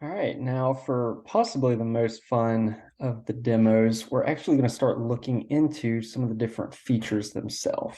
All right, now for possibly the most fun of the demos, we're actually going to start looking into some of the different features themselves.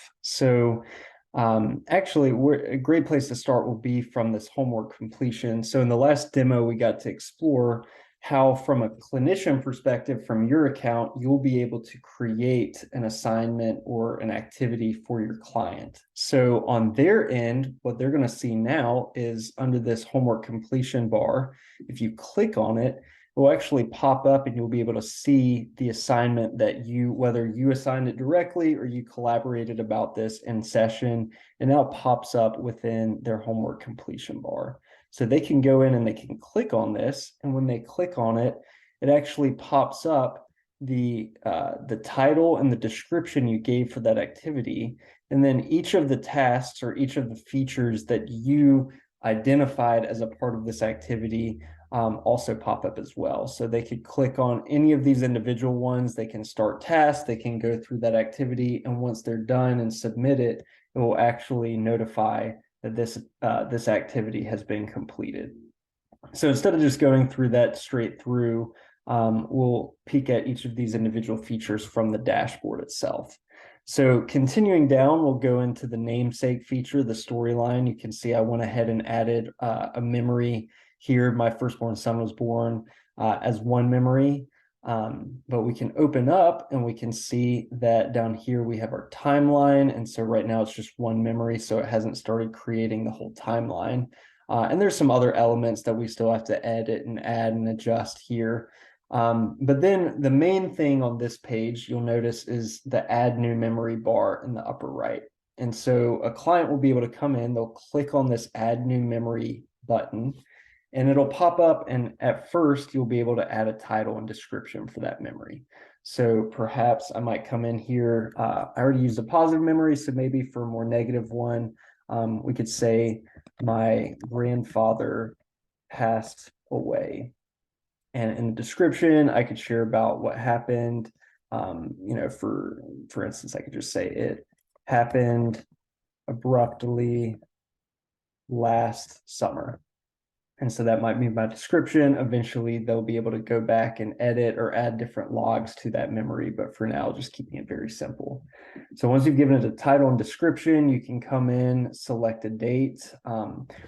Actually, a great place to start will be from this homework completion. So in the last demo, we got to explore how, from a clinician perspective, from your account, you'll be able to create an assignment or an activity for your client. So on their end, what they're going to see now is under this homework completion bar, if you click on it, it will actually pop up and you'll be able to see the assignment that whether you assigned it directly or you collaborated about this in session, and now it pops up within their homework completion bar. So they can go in and they can click on this, and when they click on it, it actually pops up the title and the description you gave for that activity, and then each of the tasks or each of the features that you identified as a part of this activity also pop up as well. So they could click on any of these individual ones, they can start tasks, they can go through that activity, and once they're done and submit it, it will actually notify that this activity has been completed. So instead of just going through that straight through, we'll peek at each of these individual features from the dashboard itself. So continuing down, we'll go into the namesake feature, the storyline. You can see I went ahead and added a memory here. My firstborn son was born as one memory, but we can open up and we can see that down here we have our timeline. And so right now it's just one memory, so it hasn't started creating the whole timeline. And there's some other elements that we still have to edit and add and adjust here. But then the main thing on this page you'll notice is the add new memory bar in the upper right. And so a client will be able to come in, they'll click on this add new memory button, and it'll pop up. And at first you'll be able to add a title and description for that memory. So perhaps I might come in here. I already used a positive memory, so maybe for a more negative one, we could say my grandfather passed away. And in the description, I could share about what happened. For instance, I could just say it happened abruptly last summer. And so that might be my description. Eventually, they'll be able to go back and edit or add different logs to that memory. But for now, just keeping it very simple. So once you've given it a title and description, you can come in, select a date.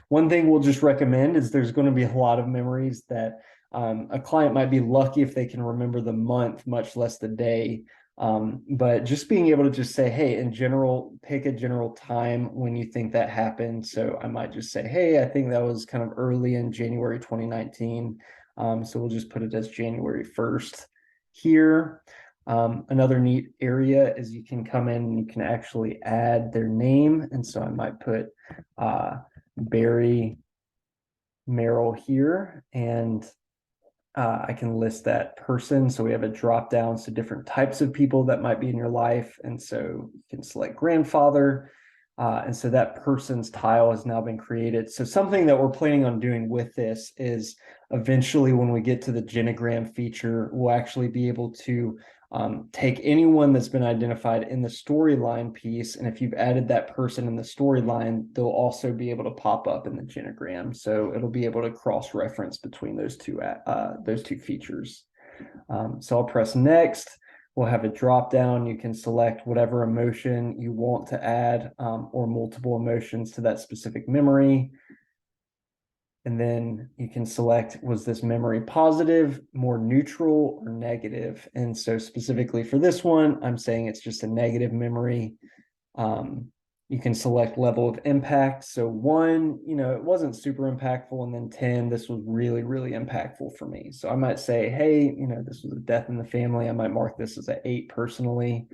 One thing we'll just recommend is there's going to be a lot of memories that a client might be lucky if they can remember the month, much less the day. But just being able to just say, hey, in general, pick a general time when you think that happened. So I might just say, hey, I think that was kind of early in January 2019. So we'll just put it as January 1st here. Another neat area is you can come in and you can actually add their name. And so I might put Barry Merrill here, and I can list that person. So we have a drop down, so different types of people that might be in your life. And so you can select grandfather. And so that person's tile has now been created. So something that we're planning on doing with this is eventually when we get to the genogram feature, we'll actually be able to take anyone that's been identified in the storyline piece, and if you've added that person in the storyline, they'll also be able to pop up in the genogram. So it'll be able to cross-reference between those two features. So I'll press next. We'll have a drop down. You can select whatever emotion you want to add, or multiple emotions to that specific memory. And then you can select, was this memory positive, more neutral, or negative? And so specifically for this one, I'm saying it's just a negative memory. You can select level of impact. So 1, it wasn't super impactful. And then 10, this was really, really impactful for me. So I might say, hey, this was a death in the family. I might mark this as an 8 personally.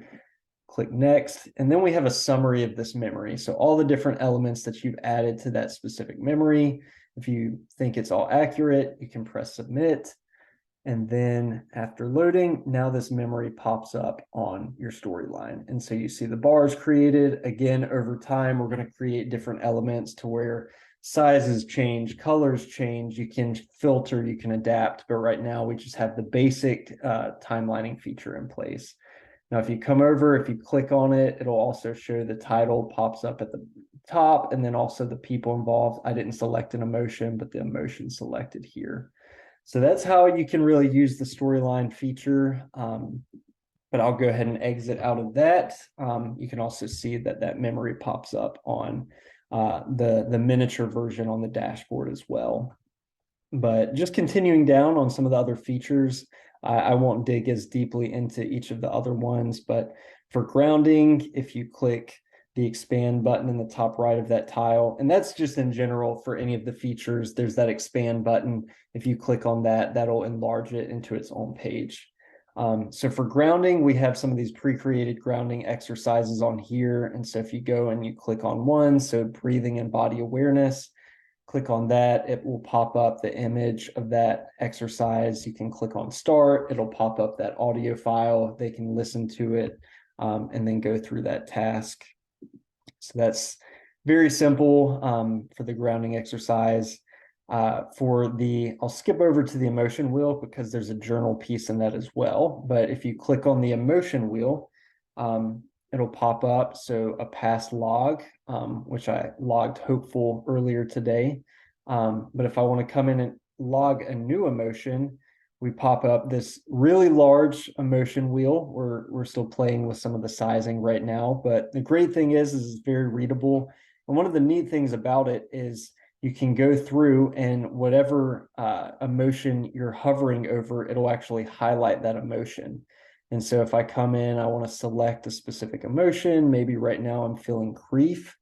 Click next. And then we have a summary of this memory. So all the different elements that you've added to that specific memory. If you think it's all accurate, you can press submit. And then after loading, now this memory pops up on your storyline. And so you see the bars created. Again, over time, we're going to create different elements to where sizes change, colors change, you can filter, you can adapt. But right now, we just have the basic timelining feature in place. Now, if you come over, if you click on it, it'll also show the title pops up at the top, and then also the people involved. I didn't select an emotion, but the emotion selected here. So that's how you can really use the storyline feature. But I'll go ahead and exit out of that. You can also see that that memory pops up on the miniature version on the dashboard as well. But just continuing down on some of the other features, I won't dig as deeply into each of the other ones, but for grounding, if you click the expand button in the top right of that tile, and that's just in general for any of the features, there's that expand button. If you click on that, that'll enlarge it into its own page. So for grounding, we have some of these pre-created grounding exercises on here. And so if you go and you click on one, so breathing and body awareness, click on that, it will pop up the image of that exercise. You can click on start, it'll pop up that audio file. They can listen to it and then go through that task. So that's very simple for the grounding exercise. I'll skip over to the emotion wheel because there's a journal piece in that as well. But if you click on the emotion wheel, it'll pop up. So a past log, which I logged hopeful earlier today. But if I want to come in and log a new emotion, we pop up this really large emotion wheel. We're still playing with some of the sizing right now, but the great thing is it's very readable. And one of the neat things about it is you can go through and whatever emotion you're hovering over, it'll actually highlight that emotion. And so if I come in, I want to select a specific emotion, maybe right now I'm feeling grief.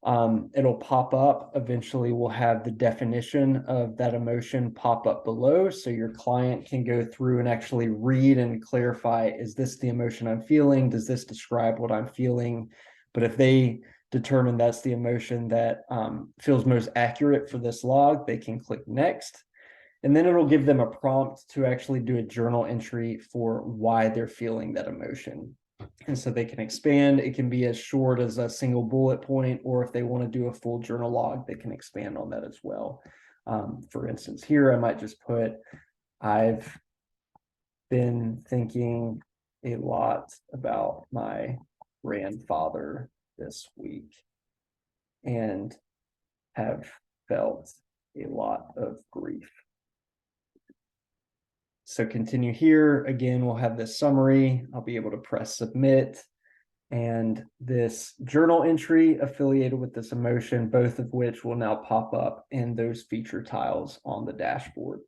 It'll pop up. Eventually we'll have the definition of that emotion pop up below. So your client can go through and actually read and clarify, is this the emotion I'm feeling? Does this describe what I'm feeling? But if they determine that's the emotion that feels most accurate for this log, they can click next. And then it'll give them a prompt to actually do a journal entry for why they're feeling that emotion. And so they can expand. It can be as short as a single bullet point, or if they want to do a full journal log, they can expand on that as well. For instance, here I might just put, I've been thinking a lot about my grandfather this week and have felt a lot of grief. So continue here. Again, we'll have this summary. I'll be able to press submit. And this journal entry affiliated with this emotion, both of which will now pop up in those feature tiles on the dashboard.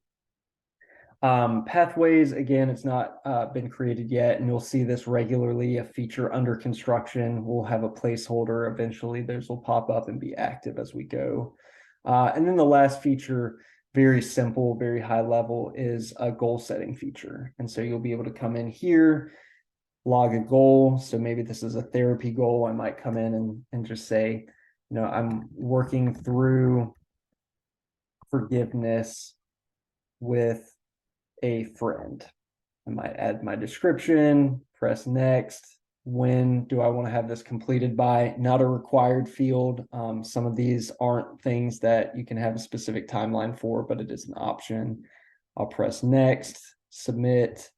Pathways, again, it's not been created yet, and you'll see this regularly, a feature under construction. We'll have a placeholder. Eventually, those will pop up and be active as we go. And then the last feature, very simple, very high level, is a goal setting feature. And so you'll be able to come in here, log a goal. So maybe this is a therapy goal. I might come in and just say, I'm working through forgiveness with a friend. I might add my description, press next. When do I want to have this completed by? Not a required field. Some of these aren't things that you can have a specific timeline for, but it is an option. I'll press next, submit.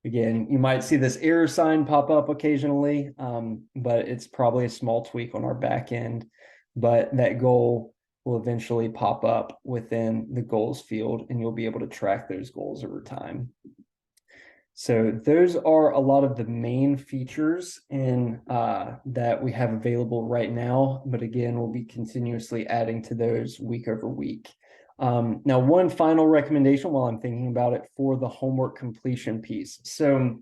Again, you might see this error sign pop up occasionally, but it's probably a small tweak on our back end. But that goal will eventually pop up within the goals field, and you'll be able to track those goals over time. So those are a lot of the main features in that we have available right now. But again, we'll be continuously adding to those week over week. Now, one final recommendation while I'm thinking about it for the homework completion piece. So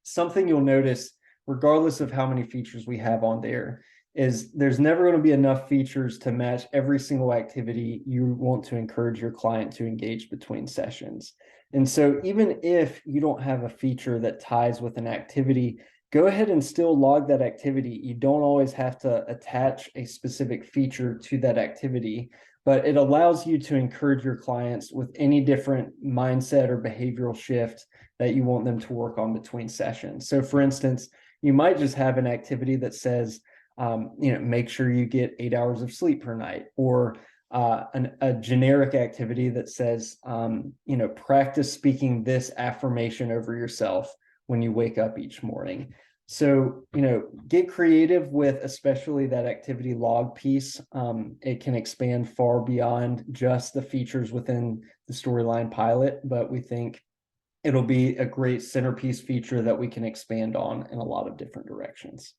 something you'll notice, regardless of how many features we have on there, is there's never going to be enough features to match every single activity you want to encourage your client to engage between sessions. And so even if you don't have a feature that ties with an activity, go ahead and still log that activity. You don't always have to attach a specific feature to that activity, but it allows you to encourage your clients with any different mindset or behavioral shift that you want them to work on between sessions. So for instance, you might just have an activity that says, make sure you get 8 hours of sleep per night, or a generic activity that says, practice speaking this affirmation over yourself when you wake up each morning. So, get creative with especially that activity log piece. It can expand far beyond just the features within the storyline pilot, but we think it'll be a great centerpiece feature that we can expand on in a lot of different directions.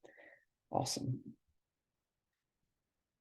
Awesome.